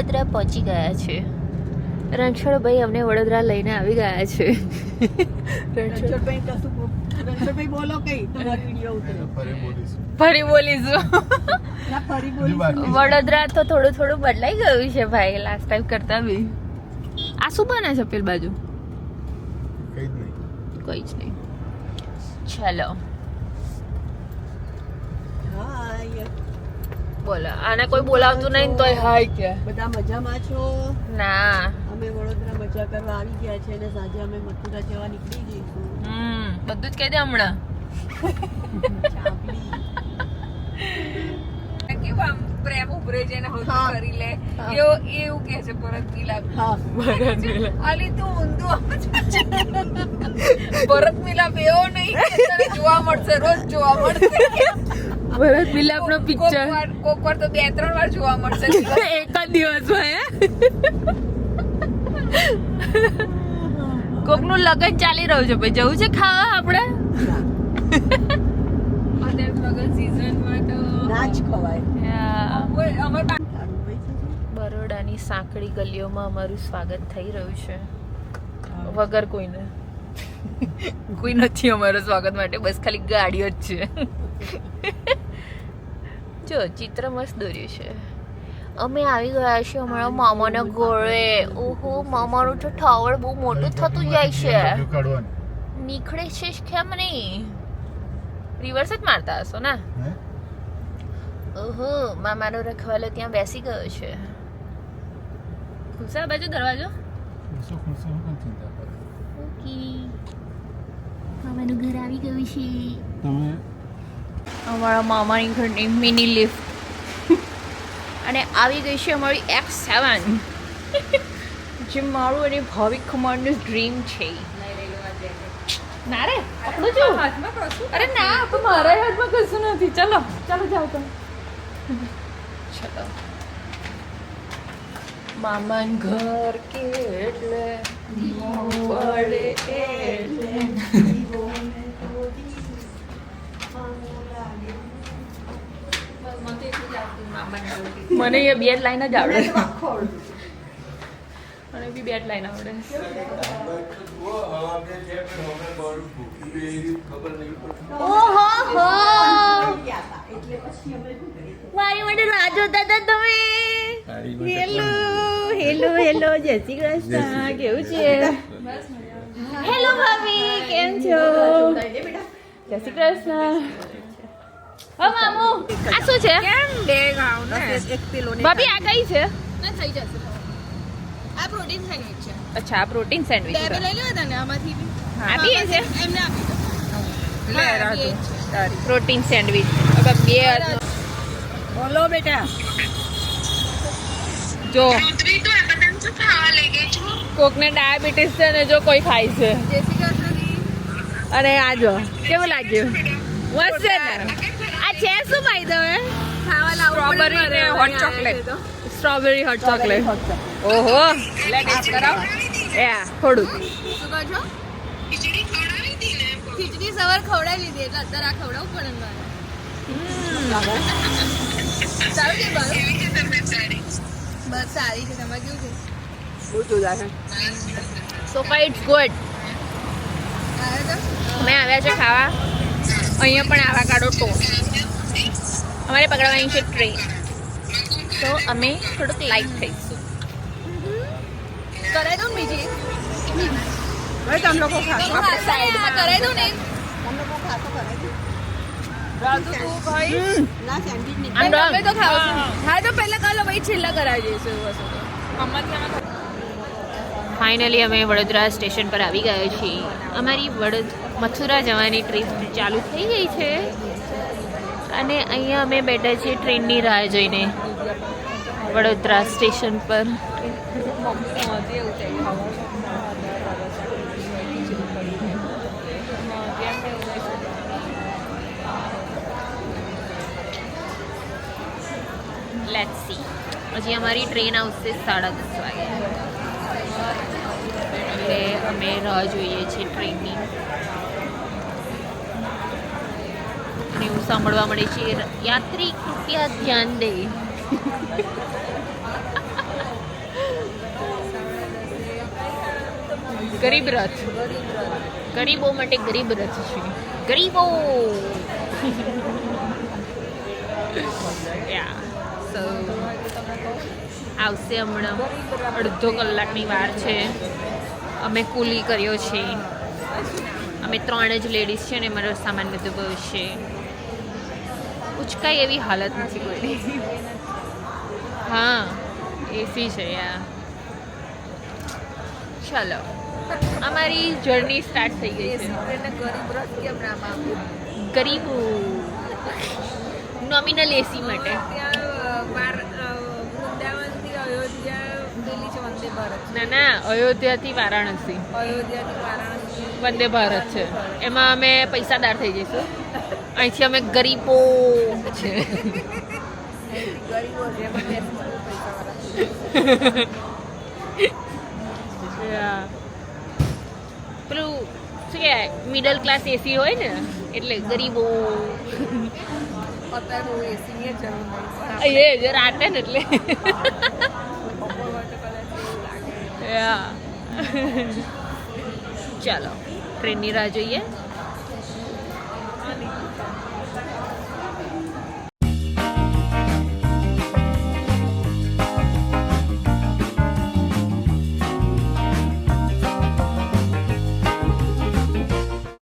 વડોદરા પહોંચી ગયા છે. રણછોડભાઈ અમને વડોદરા લઈને આવી ગયા છે. રણછોડભાઈ બોલો કઈ તમારી વિડિયો ઉતરે ફરી બોલીશું. વડોદરા તો થોડું થોડું બદલાઈ ગયું છે ભાઈ લાસ્ટ ટાઈમ કરતા બી. આ શું બને છે પેલ બાજુ? કોઈ જ નહીં. ચલો બોલો. આને કોઈ બોલાવતું નહીં તોય હાય કે બધા મજામાં છો? ના અમે વડોદરા મજા કરવા આવી ગયા છે અને સાંજે અમે મથુરા જવા નીકળી જઈશું. બધું જ કહી દે હમણાં. કેવું આમ પ્રેમ ઉભરે છે ને હોતું કરી લે એવું કે છે ભરત મિલાપ. આલી તું ઊંધું ભરત મિલાપ એવો નહીં તને જોવા મળશે, રોજ જોવા મળશે. ભરત મિલાપ નો પિક્ચર કોક વાર તો 2-3 વાર જોવા મળશે એક જ દિવસમાં. કોક નું લગન ચાલી રહ્યું છે ભાઈ, જવું છે ખાવા આપણે? લગન સીઝનમાં તો ના જ ખવાય. બરોડાની સાંકડી ગલીઓમાં અમારું સ્વાગત થઈ રહ્યું છે વગર કોઈને. કોઈ નથી અમારા સ્વાગત માટે, બસ ખાલી ગાડીઓ જ છે. જો ચિત્ર મસ્ત દોર્યું છે. અમે આવી ગયા છીએ અમારા મામાના ઘરે. ઓહો, મામાનું તો ટાવર બહુ મોટું થતું જાય છે. નીકળે છે કેમ નહીં? રિવર્સ જ મારતા હશો ને? ઓહો, મામાનો રખવાલો ત્યાં બેસી ગયો છે. ખુલશે આ બાજુ દરવાજો? ઓકે, મામાનું ઘર આવી ગયું છે. અમારા મામાની ઘરની મિની લિફ્ટ અને આવી ગઈ છે અમારી X7 જે મારું અને ભાવિક કુમારનું ડ્રીમ છે. ના રે પકડું છું હાથમાં કશું. અરે ના, તો મારા હાથમાં કશું નથી. ચલો ચાલો જાઓ તમે. ચલો મામાન ઘર એટલે પડે એટલે મને એ 2 લાઈન જ આવડે અને બી 2 લાઈન આવડે. ઓહો હો, મારી માટે રાહ જોતા હતા તમે. હેલો હેલો હેલો, જય શ્રી કૃષ્ણ. કેવું છે? હેલો ભાભી, કેમ છો? જય શ્રી કૃષ્ણ. હા મામુ, આ શું છે? કેમ બે ગાવ ને એક કિલો ને ભાભી આ કઈ છે? ના થઈ જશે. આ પ્રોટીન સેન્ડવિચ છે. અચ્છા, આ પ્રોટીન સેન્ડવિચ છે. બે લઈ લો તને આમાંથી બી. આપી છે એમને આપી દો. લે રાજો તારી પ્રોટીન સેન્ડવિચ. હવે બે બોલો બેટા. જો રુદ્રી તો આ બદામ શું ખાવા લઈ ગઈ છો? કોકને ડાયાબિટીસ છે ને જો કોઈ ખાય છે. જય શ્રી કૃષ્ણ. અને આ જો કેવું લાગ્યું? મસ્ત છે ને? આ છે શું ભાઈ તમે ખાવા લાવો? સ્ટ્રોબેરી ને hot chocolate. Strawberry hot chocolate. ઓહો, લે ટેસ્ટ કરાવ. એ થોડું શું કહો છો? ખીચડી ખવડાવી હતી ને? ખીચડી સવાર ખવડાવી લીધી એટલે અત્યારે આ ખવડાવવું પડે ને મારે. સારું કે બાળો? કેવી છે તબિયત? સારી. બસ સારી છે. તમારે કેવું છે? બહુ જોરદાર છે. So far it's good. અમે આવ્યા છે ખાવા. અહીંયા પણ આવા કાઢો તો અમારે પકડવાની છે ટ્રેન, તો અમે થોડુંક લાઈટ થઈશું. કરાવી દઉં બીજી? ભાઈ તમે લોકો ખાશો સાઈડમાં કરાવી દઉં ને? તમે લોકો ખાશો કરાવી દઉં. રાજુ તું ભાઈ ના સેન્ડવિચ ની અમે તો ખાવશું. હા તો પહેલા કાલો ભાઈ છેલ્લા કરાવી દઈશું એવું હશે તો. ફાઇનલી અમે વડોદરા સ્ટેશન પર આવી ગયા છીએ. અમારી મથુરા જવાની ટ્રીપ ચાલુ થઈ ગઈ છે અને અહીંયા અમે બેઠા છીએ ટ્રેનની રાહ જોઈને વડોદરા સ્ટેશન પર. Let's see. હજી અમારી ટ્રેન આવશે 10:30 વાગે એટલે અમે રાહ જોઈએ છીએ ટ્રેનની. અને એવું સાંભળવા મળે છે યાત્રી કૃપયા ધ્યાન દે. ગરીબ રથ. ગરીબો માટે ગરીબ રથ છે. ગરીબો. સો આવશે હમણાં. અડધો કલાકની વાર છે. અમે કુલી કર્યો છે. અમે 3 જ લેડીઝ છે ને મારો સામાન બધું બહુ છે. ઉચકાય એવી હાલત નથી કોઈની. હા એસી છે યાર. ચાલો અમારી જર્ની સ્ટાર્ટ થઈ ગઈ છે. ગરીબ નોમિનલ એસી માટે. ના ના અયોધ્યાથી વારાણસી વંદે ભારત છે. એમાં અમે પૈસાદાર થઈ જઈશું. અહીંથી અમે ગરીબો છે. પેલું શું કહેવાય મિડલ ક્લાસ એસી હોય ને એટલે ગરીબો. એ રાતે ને એટલે ચાલો ટ્રેનની રાહ જોઈએ.